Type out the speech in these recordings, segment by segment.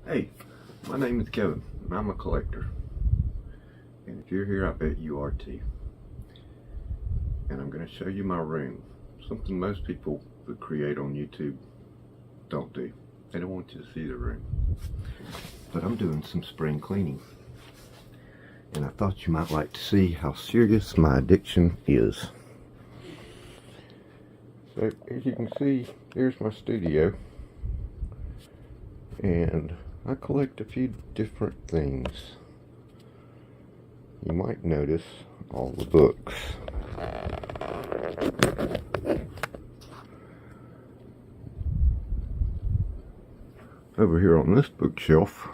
Hey, my name is Kevin, and I'm a collector. And if you're here, I bet you are too. And I'm going to show you my room. Something most people that create on YouTube don't do. They don't want you to see the room. But I'm doing some spring cleaning. And I thought you might like to see how serious my addiction is. So, as you can see, here's my studio. And I collect a few different things. You might notice all the books. Over here on this bookshelf,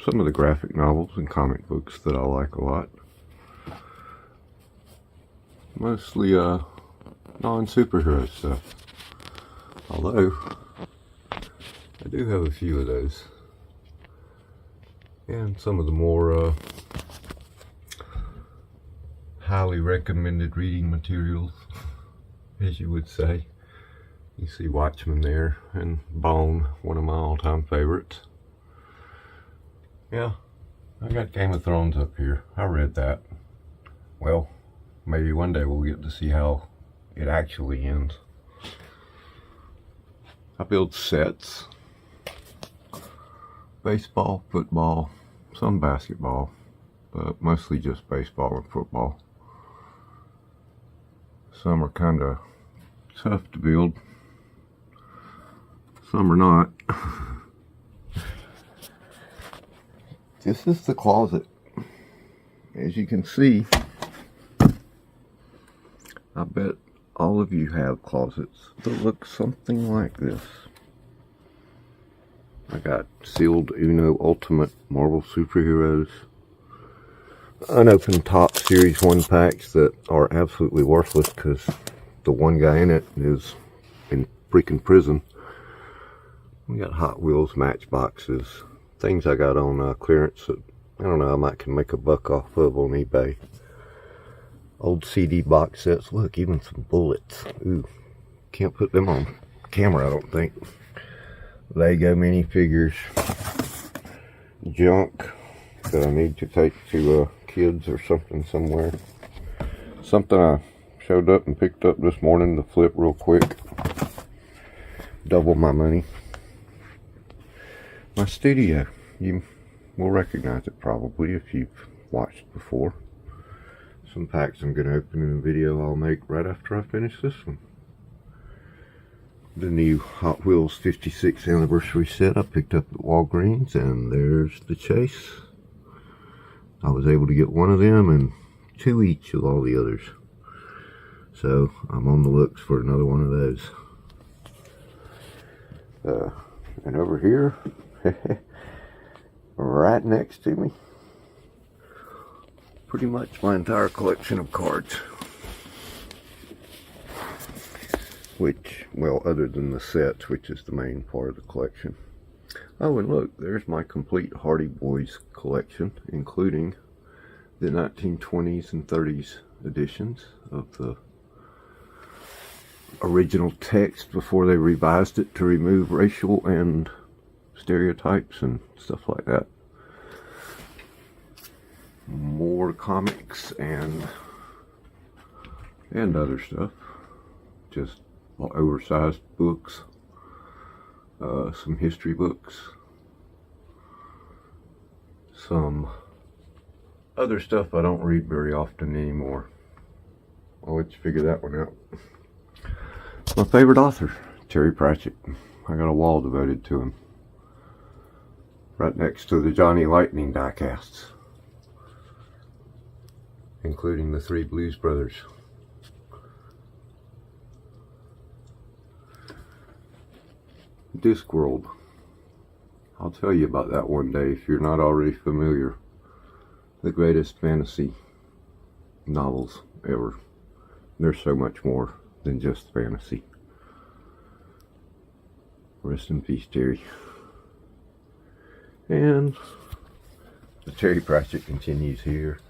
some of the graphic novels and comic books that I like a lot. Mostly non-superhero stuff. Although, I do have a few of those. And some of the more highly recommended reading materials, as you would say. You see Watchmen there, and Bone, one of my all-time favorites. Yeah, I got Game of Thrones up here. I read that. Well, maybe one day we'll get to see how it actually ends. I build sets. Baseball, football, some basketball, but mostly just baseball and football. Some are kind of tough to build. Some are not. This is the closet. As you can see, I bet all of you have closets that look something like this. I got sealed Uno Ultimate Marvel Superheroes, unopened Top Series 1 packs that are absolutely worthless because the one guy in it is in freaking prison. We got Hot Wheels matchboxes, things I got on clearance that, I don't know, I might can make a buck off of on eBay. Old CD box sets, look, even some bullets. Ooh, can't put them on camera, I don't think. Lego minifigures, junk that I need to take to kids or something somewhere. Something I showed up and picked up this morning to flip real quick. Double my money. My studio, you will recognize it probably if you've watched before. Some packs I'm going to open in a video I'll make right after I finish this one. The new Hot Wheels 56th anniversary set I picked up at Walgreens, and there's the Chase. I was able to get one of them and two each of all the others. So I'm on the looks for another one of those. And over here, right next to me, pretty much my entire collection of cards. Which, well, other than the sets, which is the main part of the collection. Oh, and look, there's my complete Hardy Boys collection, including the 1920s and 30s editions of the original text before they revised it to remove racial and stereotypes and stuff like that. More comics and other stuff. Just oversized books, some history books, some other stuff I don't read very often anymore. I'll let you figure that one out. My favorite author, Terry Pratchett. I got a wall devoted to him, right next to the Johnny Lightning diecasts, including the 3 Blues Brothers. Discworld. I'll tell you about that one day if you're not already familiar. The greatest fantasy novels ever. There's so much more than just fantasy. Rest in peace, Terry. And the Terry Pratchett continues here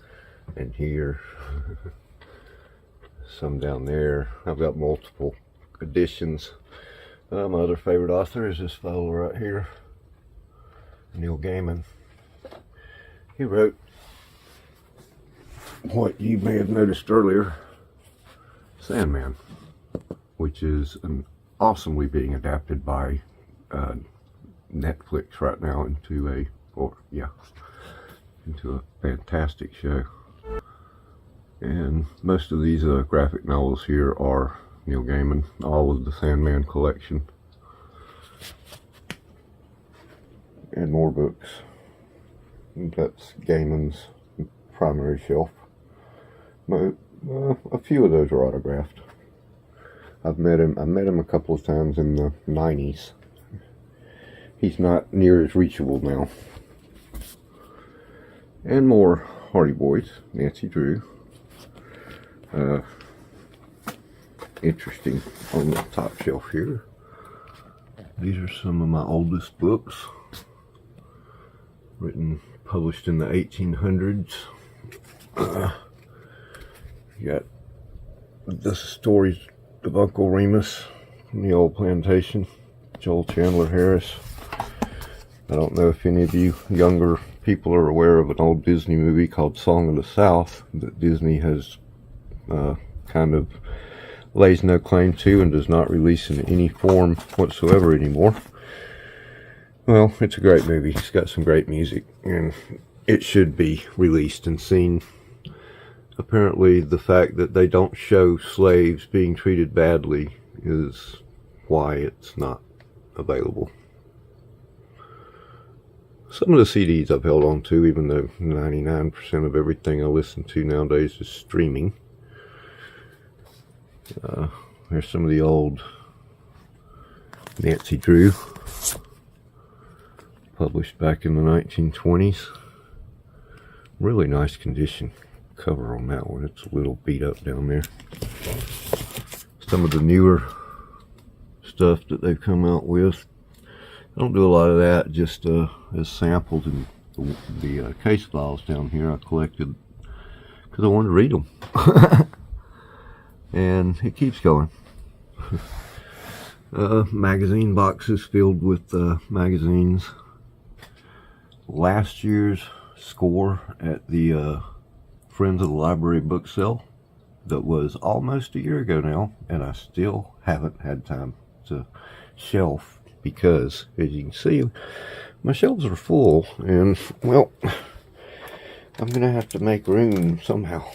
and here. Some down there. I've got multiple editions. My other favorite author is this fellow right here. Neil Gaiman. He wrote what you may have noticed earlier, Sandman, which is an awesomely being adapted by Netflix right now into a fantastic show. And most of these graphic novels here are Neil Gaiman, all of the Sandman collection, and more books. That's Gaiman's primary shelf. But, a few of those are autographed. I met him a couple of times in the 90s. He's not near as reachable now. And more Hardy Boys, Nancy Drew. Interesting on the top shelf here. These are some of my oldest books, published in the 1800s. You got the stories of Uncle Remus from the old plantation, Joel Chandler Harris. I don't know if any of you younger people are aware of an old Disney movie called Song of the South that Disney has kind of lays no claim to and does not release in any form whatsoever anymore. Well, it's a great movie. It's got some great music, and it should be released and seen. Apparently, the fact that they don't show slaves being treated badly is why it's not available. Some of the CDs I've held on to, even though 99% of everything I listen to nowadays is streaming. There's some of the old Nancy Drew, published back in the 1920s. Really nice condition cover on that one. It's a little beat up down there. Some of the newer stuff that they've come out with, I don't do a lot of that, just as sampled in the case files down here I collected because I wanted to read them. And it keeps going. Magazine boxes filled with magazines. Last year's score at the Friends of the Library book sale that was almost a year ago now, and I still haven't had time to shelf because, as you can see, my shelves are full, and well, I'm gonna have to make room somehow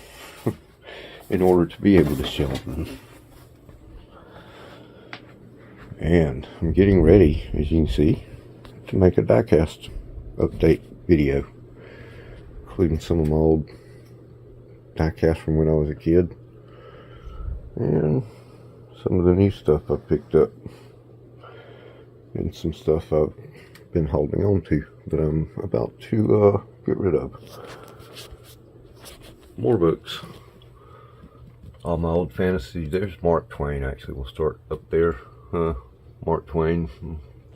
in order to be able to shelf them. And I'm getting ready, as you can see, to make a diecast update video, including some of my old diecast from when I was a kid, and some of the new stuff I picked up, and some stuff I've been holding on to that I'm about to get rid of. More books. All my old fantasy. There's Mark Twain, actually. We'll start up there. Mark Twain,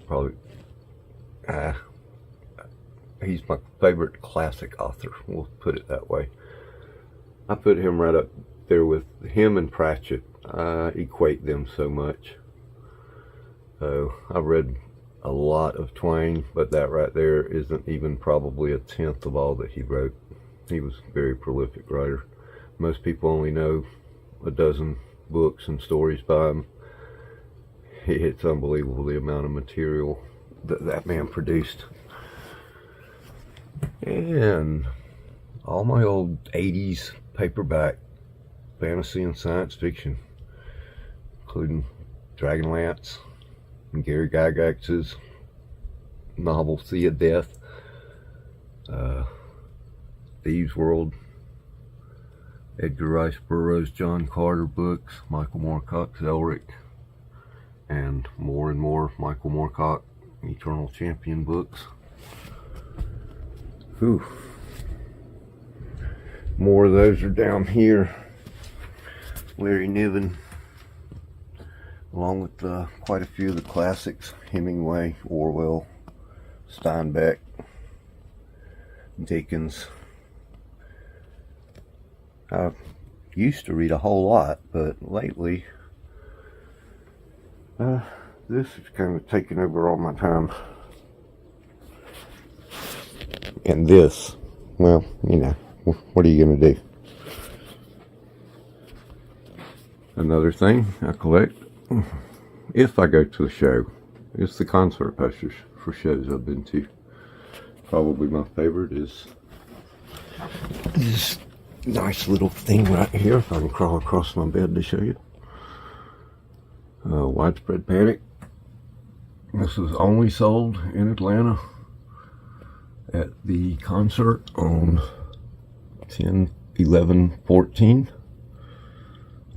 probably, he's my favorite classic author, we'll put it that way. I put him right up there with him and Pratchett. I equate them so much. So I've read a lot of Twain, but that right there isn't even probably a tenth of all that he wrote. He was a very prolific writer. Most people only know a dozen books and stories by him. It's unbelievable the amount of material that man produced. And all my old 80s paperback fantasy and science fiction, including Dragonlance and Gary Gygax's novel Sea of Death, Thieves' World, Edgar Rice Burroughs, John Carter books, Michael Moorcock's Elric, and more Michael Moorcock Eternal Champion books. Whew. More of those are down here. Larry Niven, along with quite a few of the classics, Hemingway, Orwell, Steinbeck, Dickens. I used to read a whole lot, but lately this is kind of taking over all my time. And this, well, you know, what are you going to do? Another thing I collect, if I go to a show, is the concert posters for shows I've been to. Probably my favorite is this nice little thing right here, if I can crawl across my bed to show you. Widespread Panic. This was only sold in Atlanta at the concert on 10/11/14,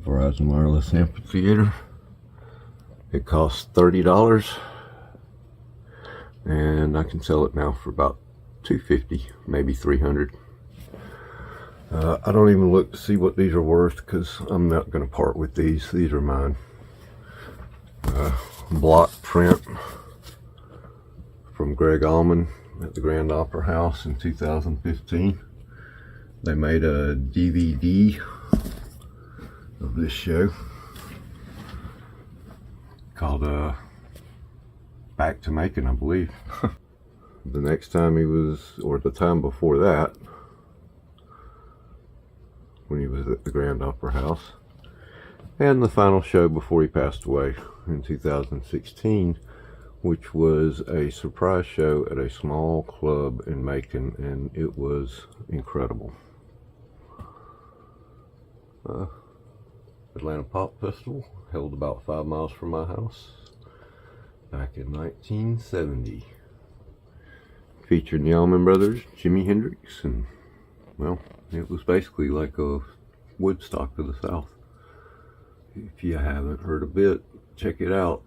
Verizon Wireless Amphitheater. It costs $30, and I can sell it now for about $250, maybe $300. I don't even look to see what these are worth because I'm not going to part with these. These are mine. Block print from Greg Allman at the Grand Opera House in 2015. They made a DVD of this show called Back to Macon, I believe. The next time he was, or the time before that, when he was at the Grand Opera House, and the final show before he passed away in 2016, which was a surprise show at a small club in Macon, and it was incredible. Atlanta Pop Festival, held about 5 miles from my house back in 1970. Featured the Allman Brothers, Jimi Hendrix, and, well, it was basically like a Woodstock of the South. If you haven't heard of it, check it out.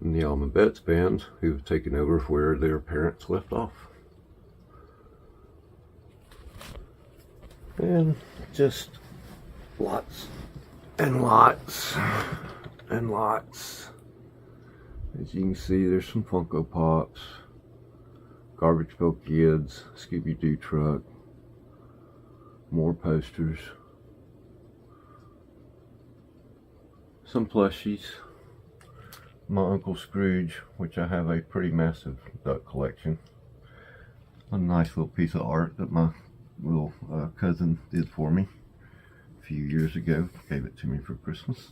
And the Allman Betts Band, who have taken over where their parents left off. And just lots and lots and lots. As you can see, there's some Funko Pops, Garbage Pail Kids, Scooby-Doo truck, more posters, some plushies, my Uncle Scrooge, which I have a pretty massive duck collection, a nice little piece of art that my little cousin did for me a few years ago, gave it to me for Christmas.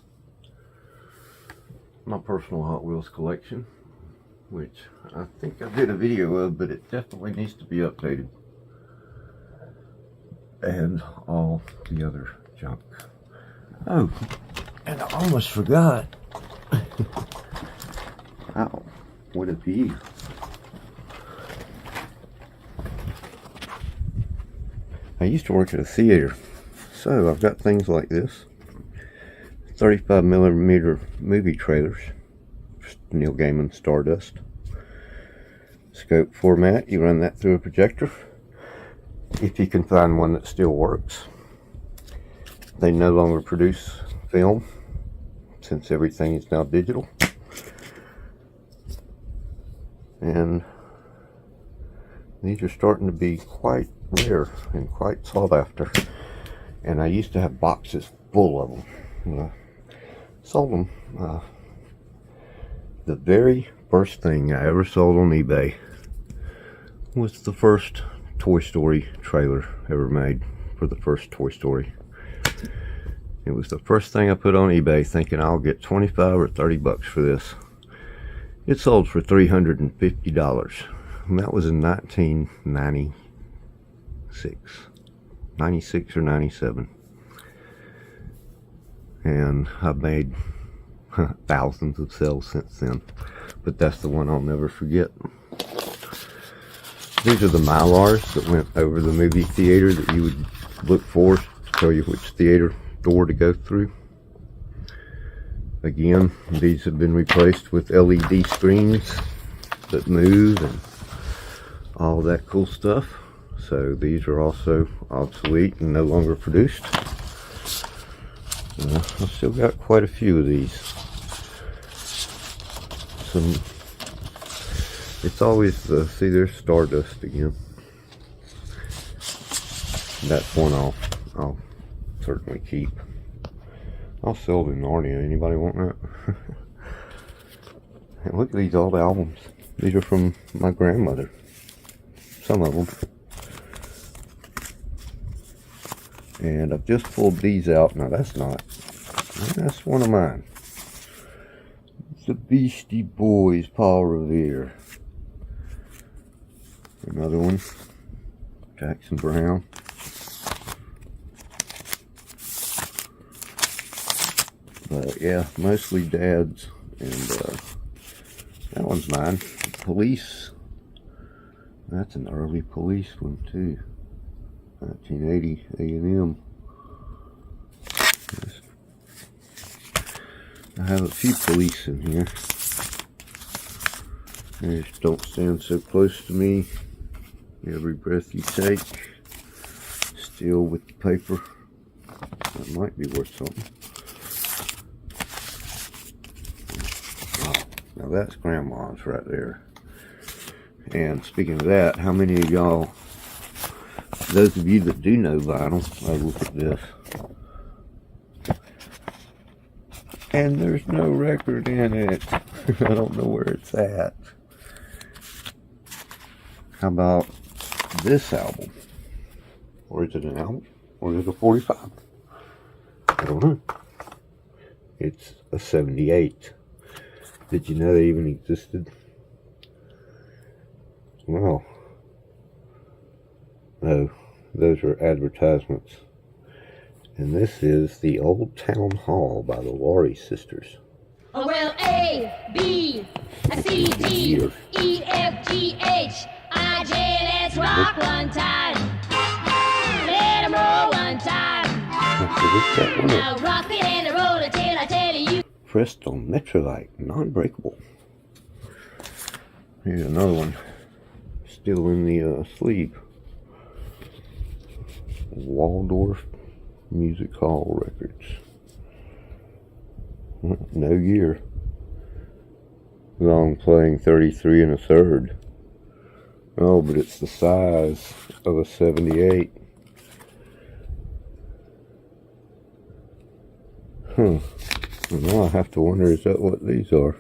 My personal Hot Wheels collection, which I think I did a video of, but it definitely needs to be updated. And all the other junk. Oh, and I almost forgot. Ow, what a view. I used to work at a theater, so I've got things like this. 35mm movie trailers, Neil Gaiman Stardust. Scope format, you run that through a projector, if you can find one that still works. They no longer produce film, since everything is now digital. And these are starting to be quite rare and quite sought after. And I used to have boxes full of them. And I sold them. The very first thing I ever sold on eBay was the first Toy Story trailer ever made for the first Toy Story. It was the first thing I put on eBay, thinking I'll get 25 or 30 bucks for this. It sold for $350, and that was in 96 or 97. And I've made thousands of sales since then, but that's the one I'll never forget. These are the Mylars that went over the movie theater that you would look for to tell you which theater door to go through. Again, these have been replaced with LED screens that move and all that cool stuff. So these are also obsolete and no longer produced. I've still got quite a few of these. It's always the, see, there's Stardust again. That's one I'll certainly keep. I'll sell the Narnia. Anybody want that? And look at these old albums. These are from my grandmother. some of them. And I've just pulled these out. Now that's one of mine. The Beastie Boys, Paul Revere. Another one, Jackson Brown. But yeah, mostly Dad's. And that one's mine. Police. That's an early Police one too. 1980 A&M. I have a few Police in here. They just don't stand so close to me. Every breath you take. Still with the paper. That might be worth something. Now that's Grandma's right there. And speaking of that, how many of y'all, those of you that do know vinyl, look at this. And there's no record in it. I don't know where it's at. How about this album? Or is it an album? Or is it a 45? I don't know. It's a 78. Did you know they even existed? Well, no, those are advertisements. And this is the Old Town Hall by the Laurie Sisters. Oh, well, A, B, C, D, E, F, G, H, I, J, let's rock one time. Let 'em roll one time. Now rock it and roll it till I tell you. Pressed on Metrolite, non-breakable. Here's another one, still in the sleeve. Waldorf Music Hall Records. No year. Long playing 33 1/3. Oh, but it's the size of a 78. Now I have to wonder, is that what these are?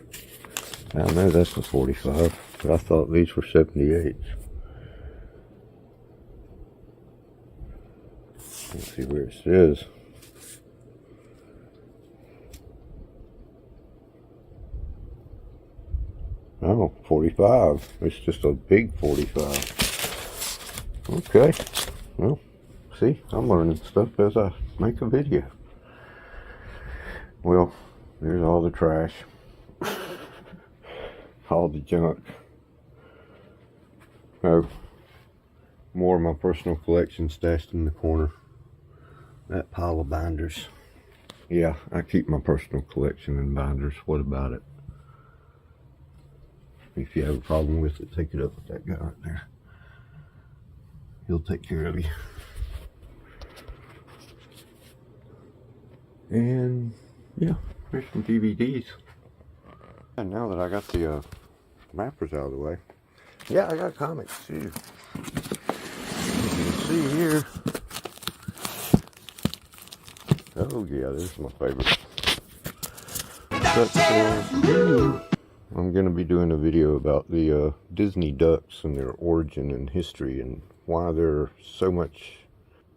I know that's a 45, but I thought these were 78s. Let's see where it says. Oh, 45. It's just a big 45. Okay. Well, see, I'm learning stuff as I make a video. Well, there's all the trash. All the junk. Oh, more of my personal collection stashed in the corner. That pile of binders. Yeah, I keep my personal collection in binders. What about it? If you have a problem with it, take it up with that guy right there. He'll take care of you. And yeah, there's some DVDs. And now that I got the mappers out of the way, yeah, I got comics too. You can see here. Oh yeah, this is my favorite. I'm going to be doing a video about the Disney ducks and their origin and history and why they're so much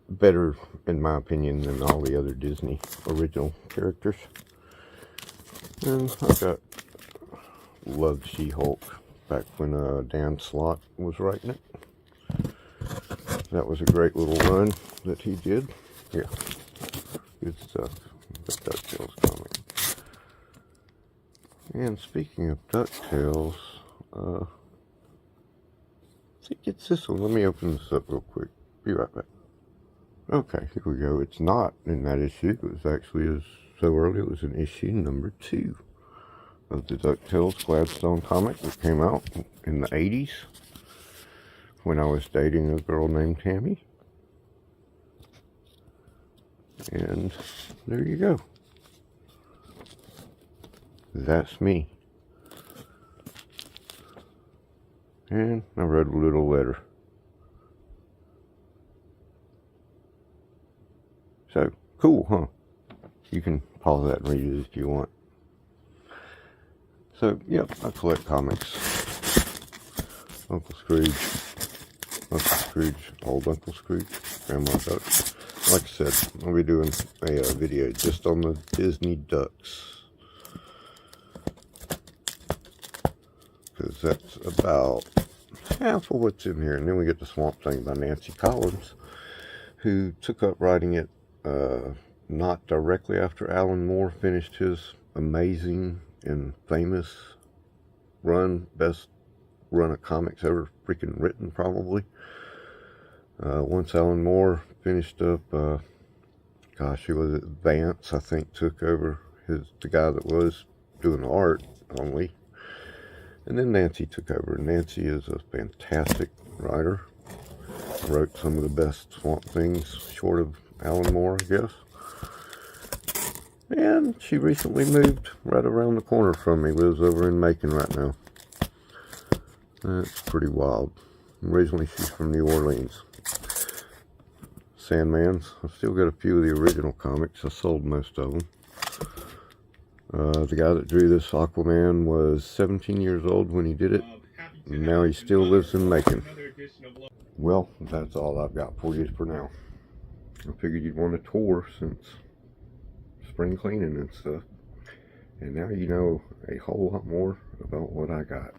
better, in my opinion, than all the other Disney original characters. And I loved She-Hulk back when Dan Slott was writing it. That was a great little run that he did. Yeah, good stuff. The DuckTales comic. And speaking of DuckTales, I think it's this one. Let me open this up real quick. Be right back. Okay, here we go. It's not in that issue. It was actually so early. It was in issue number 2 of the DuckTales Gladstone comic that came out in the 80s when I was dating a girl named Tammy. And there you go. That's me. And I wrote a little letter. So, cool, huh? You can pause that and read it if you want. So, yep, I collect comics. Uncle Scrooge. Uncle Scrooge, old Uncle Scrooge, Grandma Duck. Like I said, I'll be doing a video just on the Disney ducks, because that's about half of what's in here. And then we get the Swamp Thing by Nancy Collins, who took up writing it not directly after Alan Moore finished his amazing and famous run, best run of comics ever freaking written, probably. Once Alan Moore finished up, gosh, it was Vance, I think, took over, the guy that was doing the art only. And then Nancy took over. Nancy is a fantastic writer. Wrote some of the best Swamp Things, short of Alan Moore, I guess. And she recently moved right around the corner from me. Lives over in Macon right now. That's pretty wild. Originally, she's from New Orleans. Sandmans. I've still got a few of the original comics. I sold most of them. The guy that drew this Aquaman was 17 years old when he did it. And now he still lives in Macon. Well, that's all I've got for you for now. I figured you'd want a tour since spring cleaning and stuff. And now you know a whole lot more about what I got.